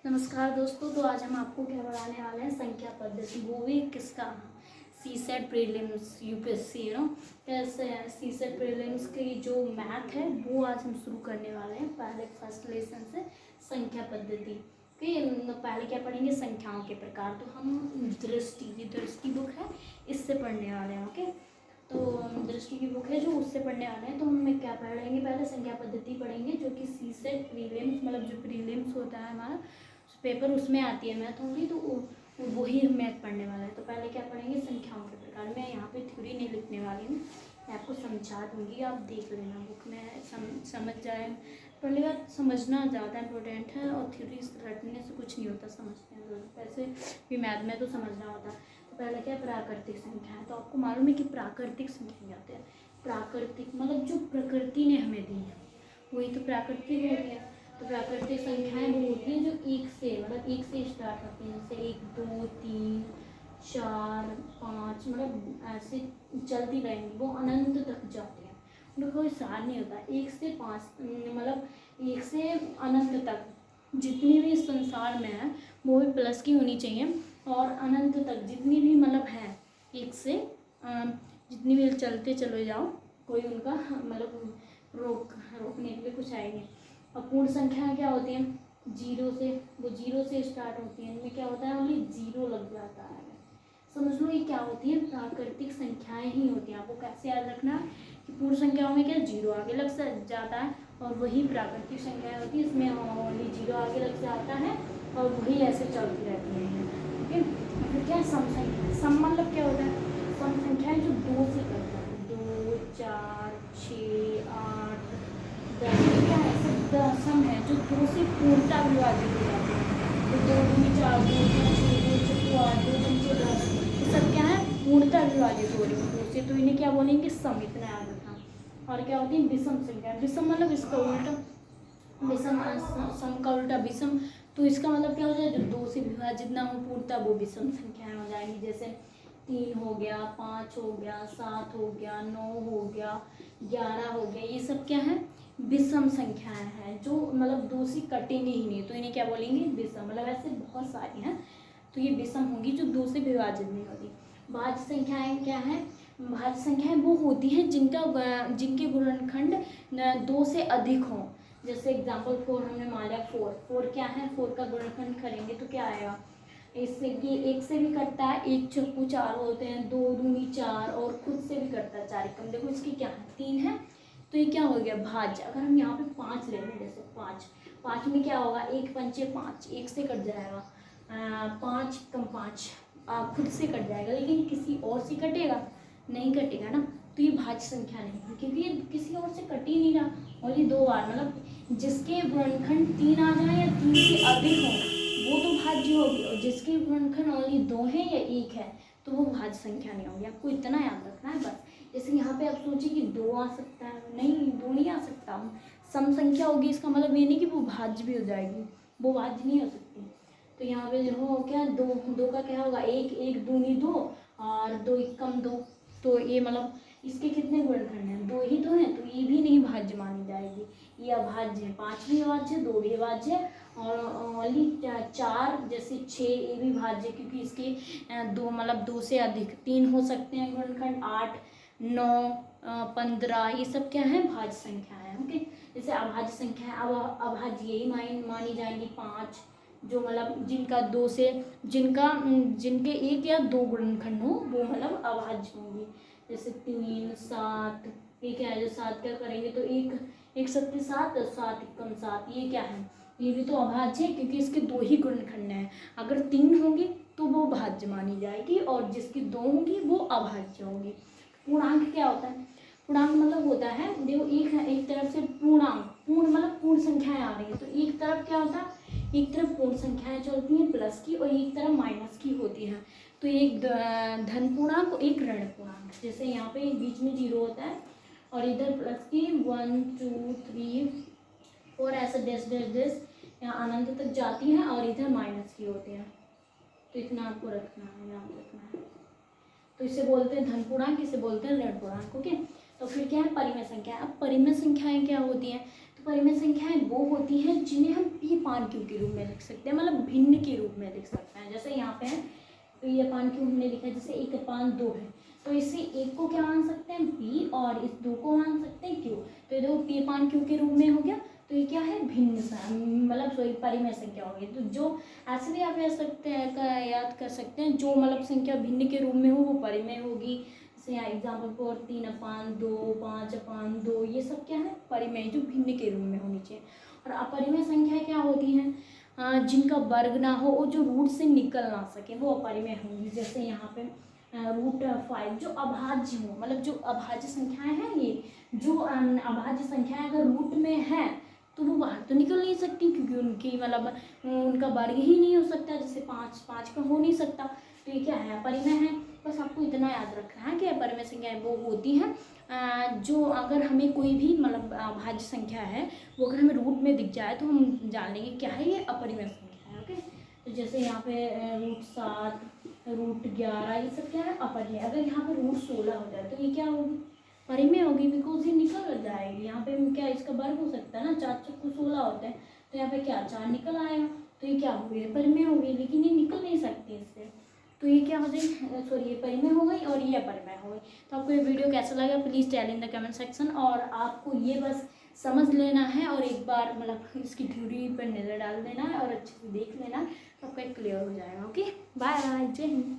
नमस्कार दोस्तों। तो आज हम आपको क्या पढ़ाने वाले हैं, संख्या पद्धति। वो भी किसका, सीसेट प्रीलिम्स यूपीएससी कैसे सीसेट प्रीलिम्स की जो मैथ है वो आज हम शुरू करने वाले हैं। पहले फर्स्ट लेसन से संख्या पद्धति के पहले क्या पढ़ेंगे, संख्याओं के प्रकार। तो हम दृष्टि बुक है, इससे पढ़ने वाले हैं। ओके, तो दृष्टि की बुक है जो, उससे पढ़ने वाले हैं। तो हम क्या पढ़ेंगे, पहले संख्या पद्धति पढ़ेंगे जो कि सीसेट प्रीलिम्स, मतलब जो प्रीलिम्स होता है हमारा पेपर, उसमें आती है मैथ होंगी। तो वही मैथ पढ़ने वाला है। तो पहले क्या पढ़ेंगे, संख्याओं के प्रकार। मैं यहाँ पे थ्योरी नहीं लिखने वाली हूँ, मैं आपको समझा दूँगी, आप देख लेना बुक में, समझ जाए। पहली बात, समझना ज़्यादा इम्पोर्टेंट है, और थ्योरी रटने से कुछ नहीं होता, समझने में। वैसे भी मैथ में तो समझना होता है। तो पहले क्या, प्राकृतिक संख्या है। तो आपको मालूम है कि प्राकृतिक संख्या क्या होती है। प्राकृतिक मतलब जो प्रकृति ने हमें दी है, वही तो प्राकृतिक होती है। तो प्राकृतिक संख्याएं वो होती हैं जो एक से, मतलब एक से स्टार्ट होती हैं। जैसे 1 2 3 4 5, मतलब ऐसे चलती रहेंगी, वो अनंत तक जाती हैं, उनका कोई सार नहीं होता। 1 से 5, मतलब 1 से अनंत तक जितनी भी इस संसार में है वो भी प्लस की होनी चाहिए। और अनंत तक जितनी भी मतलब है, 1 से जितनी भी चलते चले जाओ, कोई उनका मतलब रोकने के लिए कुछ है नहीं। और पूर्ण संख्या क्या होती हैं, जीरो से, वो जीरो से स्टार्ट होती है। इनमें क्या होता है, ओनली जीरो लग जाता है। समझ लो ये क्या होती है, प्राकृतिक संख्याएं ही होती हैं। आपको कैसे याद रखना है कि पूर्ण संख्याओं में क्या जीरो आगे लग जाता है, और वही प्राकृतिक संख्याएं होती है, इसमें ओनली जीरो आगे लग जाता है, और वही ऐसे चलती रहती हैं। ओके, फिर क्या, सम संख्या। सम मतलब क्या होता है, सम संख्याएं जो 2 से करता है, 2 4 6 8 10, क्या है, सब सम है जो 2 से पूर्णता विभाजित हो जाते हैं। तो 2 दूनी 4, 2 6 2 6 8, 2 पंचे 10, ये सब क्या है, पूर्णता विभाजित हो रही है 2 से। तो इन्हें क्या बोलेंगे, सम। इतना याद रखना। और क्या होती है, विषम संख्या। विषम मतलब इसका उल्टा, विषम सम का उल्टा विषम। तो इसका मतलब क्या हो जाए, जो 2 से विभाजित ना हो पूर्णता, वो विषम संख्याएं हो जाएंगी। जैसे 3 हो गया, 5 हो गया, 7 हो गया, 9 हो गया, 11 हो गया, ये सब क्या है, विषम संख्याएं हैं, जो मतलब 2 से कटेंगे ही नहीं। तो इन्हें क्या बोलेंगे, विषम। मतलब ऐसे बहुत सारी हैं, तो ये विषम होंगी जो 2 से विभाजित नहीं होती। भाज्य संख्याएं क्या है, भाज्य संख्याएं वो होती हैं जिनके गुणनखंड 2 से अधिक हों। जैसे एग्जाम्पल 4 हमने मान लिया, 4 क्या है, 4 का गुणनखंड करेंगे तो क्या आएगा, इससे कि 1 से भी कटता है, 1 छक्कू 4 होते हैं, 2 दूनी 4, और खुद से भी कटता है 4 एकम। देखो इसकी क्या है, 3 है, तो ये क्या हो गया, भाज्य। अगर हम यहाँ पे 5 ले लें, जैसे 5 में क्या होगा, 1 पंचे 5, 1 से कट जाएगा, 5 कम 5 खुद से कट जाएगा। लेकिन किसी और से कटेगा, नहीं कटेगा ना, तो ये भाज्य संख्या नहीं है, क्योंकि ये किसी और से कट ही नहीं रहा। और ये 2 बार, मतलब जिसके गुणनखंड 3 आ जाए या 3 से अधिक हो, वो तो भाज्य होगी। और जिसके गुणनखंड ओनली 2 है या 1 है, तो वो भाज्य संख्या नहीं होगी। आपको इतना याद रखना है बस। जैसे यहाँ पे आप सोचिए कि 2 आ सकता है, नहीं 2 नहीं आ सकता, सम संख्या होगी, इसका मतलब ये नहीं कि वो भाज्य भी हो जाएगी, वो भाज्य नहीं हो सकती। तो यहाँ पे देखो क्या, 2 का क्या होगा, 1 दूनी 2, और 2 एकम 2। तो ये मतलब इसके कितने गुणनखंड हैं, 2 ही तो हैं, तो ये भी नहीं भाज्य मानी जाएगी, ये अभाज्य है। 5 भी अभाज्य है, 2 भी अभाज्य है, और ओनली 4 जैसे 6 ये भी भाज्य, क्योंकि इसके 2 मतलब 2 से अधिक 3 हो सकते हैं गुणनखंड, 8 9 15, ये सब क्या है, भाज्य संख्या है। ओके, जैसे अभाज्य संख्या है, अब अभाज्य यही मानी जाएंगी 5, जो मतलब जिनका 2 से जिनके 1 या 2 गुणनखंड हो, वो मतलब अभाज्य होंगी। जैसे 3 7, ये क्या है, जो 7 क्या करेंगे, तो 1 सत्ते 7, 7 एकम 7, ये क्या है, ये भी तो अभाज्य है, क्योंकि इसके 2 ही गुणनखंड हैं। अगर 3 होंगी तो वो भाज्य मानी जाएगी, और जिसकी 2 होंगी वो अभाज्य होंगी। पूर्णांक क्या होता है, पूर्णांक मतलब होता है, देखो एक तरफ से पूर्णांक, पूर्ण मतलब पूर्ण संख्याएं आ रही है, तो एक तरफ क्या होता है, एक तरफ पूर्ण संख्याएं चलती हैं प्लस की, और एक तरफ माइनस की होती हैं। तो एक धन पूर्णांक और एक ऋण पूर्णांक। जैसे यहाँ पे बीच में 0 होता है, और इधर प्लस की 1 2 3 4 ऐसा डैश डैश डैश यहाँ अनंत तक जाती है, और इधर माइनस की होती है। तो इतना आपको रखना है, याद रखना है। तो इसे बोलते हैं धन पूर्णांक, इसे बोलते हैं ऋण पूर्णांक। ओके, तो फिर क्या है, परिमेय संख्या। अब परिमेय संख्याएं क्या होती हैं, तो परिमेय संख्याएं वो होती हैं जिन्हें हम p अपान q के रूप में लिख सकते हैं, मतलब भिन्न के रूप में लिख सकते हैं। जैसे यहाँ पे p अपान q हमने लिखा है, जैसे 1 अपान 2 है, तो इसे 1 को क्या मान सकते हैं p और इस 2 को मान सकते हैं q। तो ये देखो p अपान q के रूप में हो गया, तो ये क्या है भिन्न मतलब सॉरी परिमेय संख्या होगी। तो जो ऐसे भी आप याद कर सकते हैं, जो मतलब संख्या भिन्न के रूप में हो वो परिमेय होगी। जैसे यहाँ एग्जाम्पल फॉर 3 अपान 2, 5 अपान 2, ये सब क्या है परिमेय, जो भिन्न के रूप में होनी चाहिए। और अपरिमेय संख्याएं क्या होती हैं, जिनका वर्ग ना हो और जो रूट से निकल ना सके, वो अपरिमेय होंगी। जैसे यहाँ पे √5 जो अभाज्य हो, मतलब जो अभाज्य संख्याएं हैं, ये जो अभाज्य संख्याएं अगर रूट में है तो वो बाहर तो निकल नहीं सकती, क्योंकि उनकी मतलब उनका वर्ग ही नहीं हो सकता। जैसे 5 का हो नहीं सकता, तो ये क्या है अपरिमेय है। बस आपको इतना याद रखना है कि अपरिमेय संख्याएं वो होती हैं जो अगर हमें कोई भी मतलब अभाज्य संख्या है वो अगर हमें रूट में दिख जाए तो हम जान लेंगे क्या है, ये अपरिमेय संख्या है। ओके, तो जैसे यहाँ पे √7, √11 ये सब क्या है अपरिमेय। अगर यहाँ पे √16 हो जाए तो ये क्या होगी परिमेय होगी, बिकॉज ये निकल जाएगी। यहाँ पे क्या इसका वर्ग हो सकता है ना, 4 चक्कू 16 होते हैं, तो यहाँ पे क्या 4 निकल आएगा, तो ये क्या हो गई परिमेय हो गई, लेकिन ये निकल नहीं सकती इससे, तो ये क्या हो गई सॉरी ये परिमेय हो गई और ये अपरिमेय हो गई। तो आपको ये वीडियो कैसा लगा please tell in the comment section, और आपको ये बस समझ लेना है और एक बार मतलब इसकी थ्योरी पर नज़र डाल देना है और अच्छे से देख लेना, तो आपका क्लियर हो जाएगा। ओके, बाय बाय, जय हिंद।